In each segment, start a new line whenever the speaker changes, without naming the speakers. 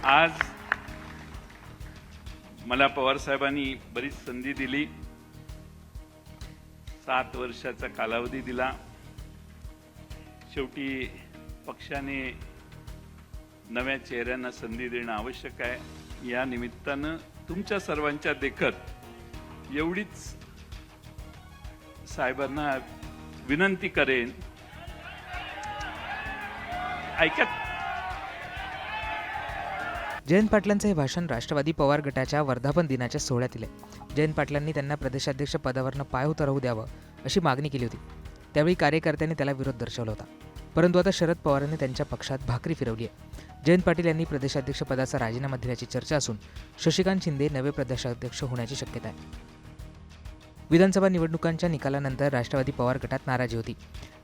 आज मला पवार साहेबांनी बरीच संधी दिली, 7 वर्षाचा कालावधी दिला। शेवटी पक्षाने नव्या चेहऱ्यांना संधी देणं आवश्यक आहे। या निमित्तानं तुमच्या सर्वांच्या देखत एवढीच साहेबांना विनंती करेन, ऐकत।
जयंत पाटलांचे हे भाषण राष्ट्रवादी पवार गटाच्या वर्धापन दिनाच्या सोहळ्यात दिले। जयंत पाटलांनी त्यांना प्रदेशाध्यक्ष पदावरनं पाय उतरवू द्यावं अशी मागणी केली होती। त्यावेळी कार्यकर्त्यांनी त्याला विरोध दर्शवला होता, परंतु आता शरद पवारांनी त्यांच्या पक्षात भाकरी फिरवली आहे। जयंत पाटील यांनी प्रदेशाध्यक्ष पदाचा राजीनामा दिल्याची चर्चा असून शशिकांत शिंदे नवे प्रदेशाध्यक्ष होण्याची शक्यता आहे। विधानसभा निवडणुकांच्या निकालानंतर राष्ट्रवादी पवार गटात नाराजी होती।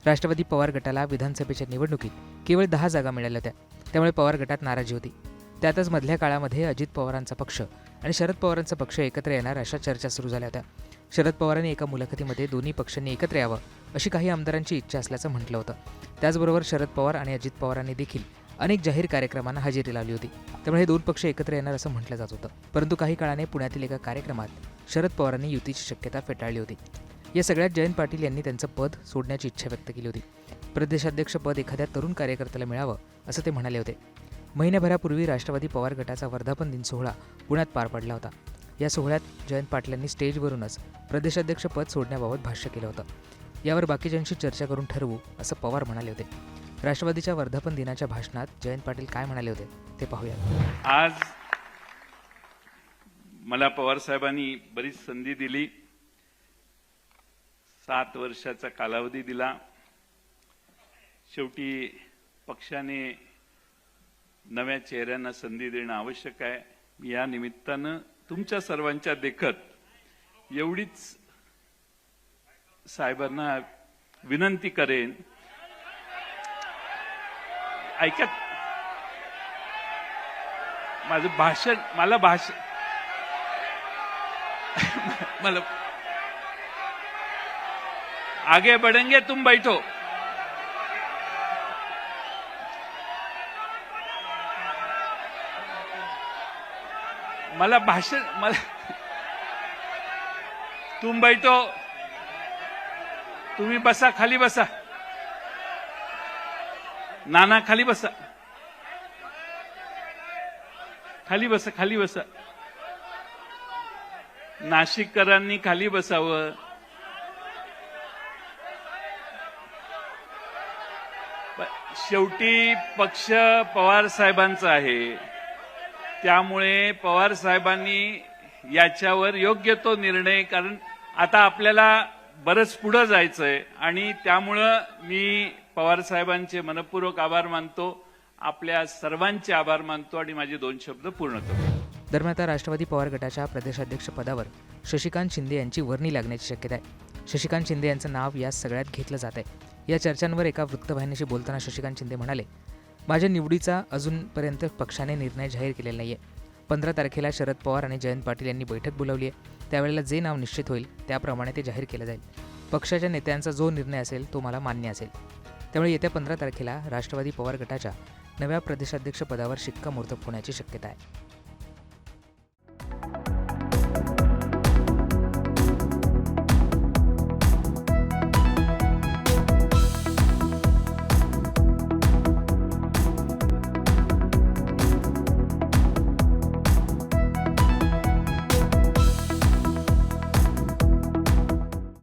राष्ट्रवादी पवार गटाला विधानसभेच्या निवडणुकीत केवळ 10 जागा मिळाल्या होत्या, त्यामुळे पवार गटात नाराजी होती। त्यातच मधल्या काळामध्ये अजित पवारांचा पक्ष आणि शरद पवारांचा पक्ष एकत्र येणार अशा चर्चा सुरू झाल्या होत्या। शरद पवारांनी एका मुलाखतीमध्ये दोन्ही पक्षांनी एकत्र यावं अशी काही आमदारांची इच्छा असल्याचं म्हटलं होतं। त्याचबरोबर शरद पवार आणि अजित पवारांनी देखील अनेक जाहीर कार्यक्रमांना हजेरी लावली होती, त्यामुळे हे दोन पक्ष एकत्र येणार असं म्हटलं जात होतं। परंतु काही काळाने पुण्यातील एका कार्यक्रमात शरद पवारांनी युतीची शक्यता फेटाळली होती। या सगळ्यात जयंत पाटील यांनी त्यांचं पद सोडण्याची इच्छा व्यक्त केली होती। प्रदेशाध्यक्ष पद एखाद्या तरुण कार्यकर्त्याला मिळावं असं ते म्हणाले होते। महिन्याभरापूर्वी राष्ट्रवादी पवार गटाचा वर्धापन दिन सोहळा पुण्यात पार पडला होता। या सोहळ्यात जयंत पाटलांनी स्टेजवरूनच प्रदेशाध्यक्ष पद सोडण्याबाबत भाष्य केलं होतं। यावर बाकीच्यांशी चर्चा करून ठरवू असं पवार म्हणाले होते। राष्ट्रवादीच्या वर्धापन दिनाच्या भाषणात जयंत पाटील काय म्हणाले होते ते पाहूया।
आज मला पवार साहेबांनी बरीच संधी दिली, 7 वर्षाचा कालावधी दिला। शेवटी पक्षाने नव्या चेहऱ्यांना संधी देणं आवश्यक आहे। या निमित्तानं तुमच्या सर्वांच्या देखत एवढीच साहेबांना विनंती करेन, ऐकत। माझं भाषण मला आगे बढ़ेंगे, तुम बैठो। तुम बैठो, तुम्ही बसा, खाली बसा। नाना खाली बसा, खाली बसा, खाली बसा। नाशिककरांनी खाली बसावं। शेवटी पक्ष पवार साहेबांचा आहे, त्यामुळे पवार साहेबांनी याच्यावर योग्य तो निर्णय, कारण आता आपल्याला बरंच पुढे जायचंय आणि त्यामुळं मी पवार साहेबांचे मनपूर्वक आभार मानतो, आपल्या सर्वांचे आभार मानतो आणि माझे 2 शब्द पूर्ण करतो।
दरम्यान आता राष्ट्रवादी पवार गटाच्या प्रदेशाध्यक्ष पदावर शशिकांत शिंदे यांची वर्णी लागण्याची शक्यता आहे। शशिकांत शिंदे यांचं नाव या सगळ्यात घेतलं जात आहे। या चर्चांवर एका वृत्तवाहिनीशी बोलताना शशिकांत शिंदे म्हणाले, माझ्या निवडीचा अजूनपर्यंत पक्षाने निर्णय जाहीर केलेला नाहीये। 15 तारखेला शरद पवार आणि जयंत पाटील यांनी बैठक बोलावली आहे, त्यावेळेला जे नाव निश्चित होईल त्याप्रमाणे ते जाहीर केलं जाईल। पक्षाच्या नेत्यांचा जो निर्णय असेल तो मला मान्य असेल, त्यामुळे येत्या 15 तारखेला राष्ट्रवादी पवार गटाच्या नव्या प्रदेशाध्यक्ष पदावर शिक्कामोर्तब होण्याची शक्यता आहे।